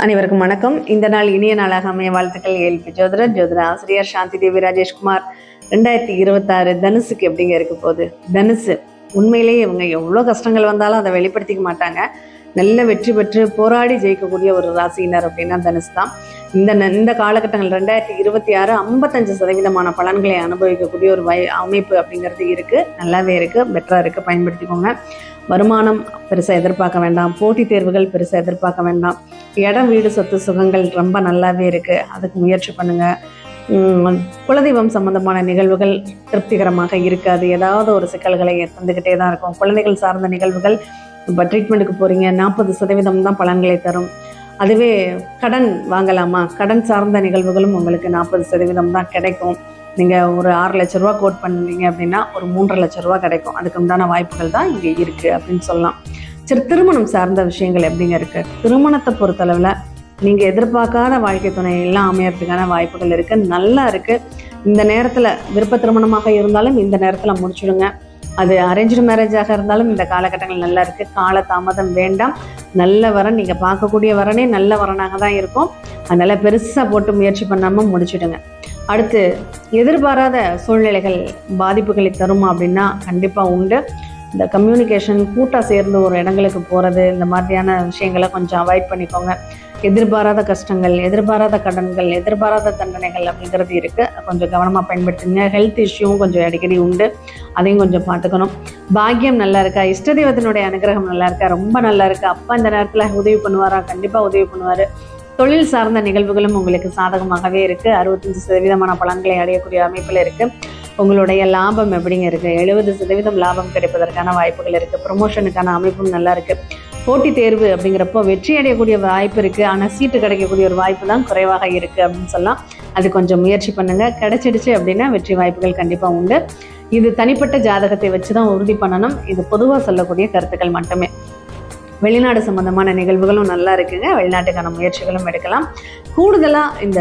அனைவருக்கும் வணக்கம். இந்த நாள் இனிய நாளாக அமைய வாழ்த்துக்கள். ஏல்பி ஜோதிட ஆசிரியர் சாந்தி தேவி ராஜேஷ்குமார். 2026 தனுசுக்கு எப்படிங்க இருக்க போகுது? தனுசு உண்மையிலேயே இவங்க எவ்வளோ கஷ்டங்கள் வந்தாலும் அதை வெளிப்படுத்திக்க மாட்டாங்க. நல்ல வெற்றி பெற்று போராடி ஜெயிக்கக்கூடிய ஒரு ராசியினர் அப்படின்னா தனுசு தான். இந்த காலகட்டங்கள் 2026 55% பலன்களை அனுபவிக்கக்கூடிய ஒரு அமைப்பு அப்படிங்கிறது இருக்குது. நல்லாவே இருக்குது, பெட்டராக இருக்குது, பயன்படுத்திக்கோங்க. வருமானம் பெருசாக எதிர்பார்க்க வேண்டாம். போட்டித் தேர்வுகள் பெருசாக எதிர்பார்க்க வேண்டாம். இடம் வீடு சொத்து சுகங்கள் ரொம்ப நல்லாவே இருக்குது, அதுக்கு முயற்சி பண்ணுங்கள். குலதெய்வம் சம்பந்தமான நிகழ்வுகள் திருப்திகரமாக இருக்காது. ஏதாவது ஒரு சிக்கல்களை தந்துக்கிட்டே தான் இருக்கும். குழந்தைகள் சார்ந்த நிகழ்வுகள் இப்போ ட்ரீட்மெண்ட்டுக்கு போகிறீங்க, 40% தான் பலன்களை தரும். அதுவே கடன் வாங்கலாமா, கடன் சார்ந்த நிகழ்வுகளும் உங்களுக்கு 40% தான் கிடைக்கும். நீங்கள் ஒரு 6 லட்ச ரூபா கோட் பண்ணுறீங்க அப்படின்னா ஒரு 3.5 லட்ச ரூபா கிடைக்கும். அதுக்கு உண்டான வாய்ப்புகள் தான் இங்கே இருக்குது அப்படின்னு சொல்லலாம். சரி, திருமணம் சார்ந்த விஷயங்கள் எப்படிங்க இருக்குது? திருமணத்தை பொறுத்தளவில் நீங்கள் எதிர்பார்க்காத வாழ்க்கை துணை எல்லாம் அமையறதுக்கான வாய்ப்புகள் இருக்குது, நல்லா இருக்குது. இந்த நேரத்தில் விருப்ப திருமணமாக இருந்தாலும் இந்த நேரத்தில் முடிச்சுடுங்க. அது அரேஞ்சு மேரேஜாக இருந்தாலும் இந்த காலகட்டங்கள் நல்லா இருக்குது. கால தாமதம் வேண்டாம். நல்ல வரன், நீங்கள் பார்க்கக்கூடிய வரனே நல்ல வரனாக தான் இருக்கும். அதனால் பெருசாக போட்டு முயற்சி பண்ணாமல் முடிச்சுடுங்க. அடுத்து, எதிர்பாராத சூழ்நிலைகள் பாதிப்புகளை தருமா அப்படின்னா கண்டிப்பாக உண்டு. இந்த கம்யூனிகேஷன், கூட்டாக சேர்ந்து ஒரு இடங்களுக்கு போகிறது, இந்த மாதிரியான விஷயங்களை கொஞ்சம் அவாய்ட் பண்ணிக்கோங்க. எதிர்பாராத கஷ்டங்கள், எதிர்பாராத கடன்கள், எதிர்பாராத தண்டனைகள் அப்படிங்கிறது இருக்குது. கொஞ்சம் கவனமாக பயன்படுத்துங்க. ஹெல்த் இஷ்யூவும் கொஞ்சம் அடிக்கடி உண்டு, அதையும் கொஞ்சம் பார்த்துக்கணும். பாக்கியம் நல்லா இருக்கா? இஷ்ட தெய்வத்தினுடைய அனுகிரகம் நல்லா இருக்கா? ரொம்ப நல்லா இருக்குது. அப்பா இந்த நேரத்தில் உதவி பண்ணுவாரா? கண்டிப்பாக உதவி பண்ணுவார். தொழில் சார்ந்த நிகழ்வுகளும் உங்களுக்கு சாதகமாகவே இருக்குது. 65% பலன்களை அடையக்கூடிய அமைப்பில் இருக்குது. உங்களுடைய லாபம் எப்படிங்க இருக்குது? 70% லாபம் கிடைப்பதற்கான வாய்ப்புகள் இருக்குது. ப்ரொமோஷனுக்கான அமைப்பும் நல்லா இருக்குது. போட்டித் தேர்வு அப்படிங்கிறப்போ வெற்றி அடையக்கூடிய வாய்ப்பு இருக்குது, ஆனால் சீட்டு கிடைக்கக்கூடிய ஒரு வாய்ப்பு தான் குறைவாக இருக்குது அப்படின்னு சொல்லலாம். அது கொஞ்சம் முயற்சி பண்ணுங்கள். கிடைச்சிடுச்சு அப்படின்னா வெற்றி வாய்ப்புகள் கண்டிப்பாக உண்டு. இது தனிப்பட்ட ஜாதகத்தை வச்சு தான் உறுதி பண்ணணும். இது பொதுவாக சொல்லக்கூடிய கருத்துக்கள் மட்டுமே. வெளிநாடு சம்பந்தமான நிகழ்வுகளும் நல்லா இருக்குங்க. வெளிநாட்டுக்கான முயற்சிகளும் எடுக்கலாம். கூடுதலாக இந்த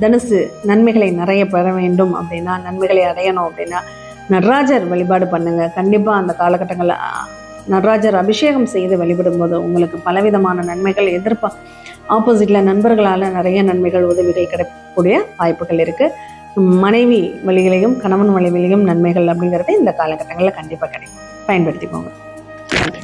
தனுசு நன்மைகளை நிறைய பெற வேண்டும் அப்படின்னா, நன்மைகளை அடையணும் அப்படின்னா நடராஜர் வழிபாடு பண்ணுங்க. கண்டிப்பாக அந்த காலகட்டங்களில் நடராஜர் அபிஷேகம் செய்து வழிபடும்போது உங்களுக்கு பலவிதமான நன்மைகள் ஆப்போசிட்டில் நண்பர்களால் நிறைய நன்மைகள், உதவிகள் கிடைக்கக்கூடிய வாய்ப்புகள் இருக்குது. மனைவி வழியிலையும் கணவன் வழியிலையும் நன்மைகள் அப்படிங்கிறது இந்த காலகட்டங்களில் கண்டிப்பாக கிடைக்கும். பயன்படுத்திக்கோங்க. நன்றி.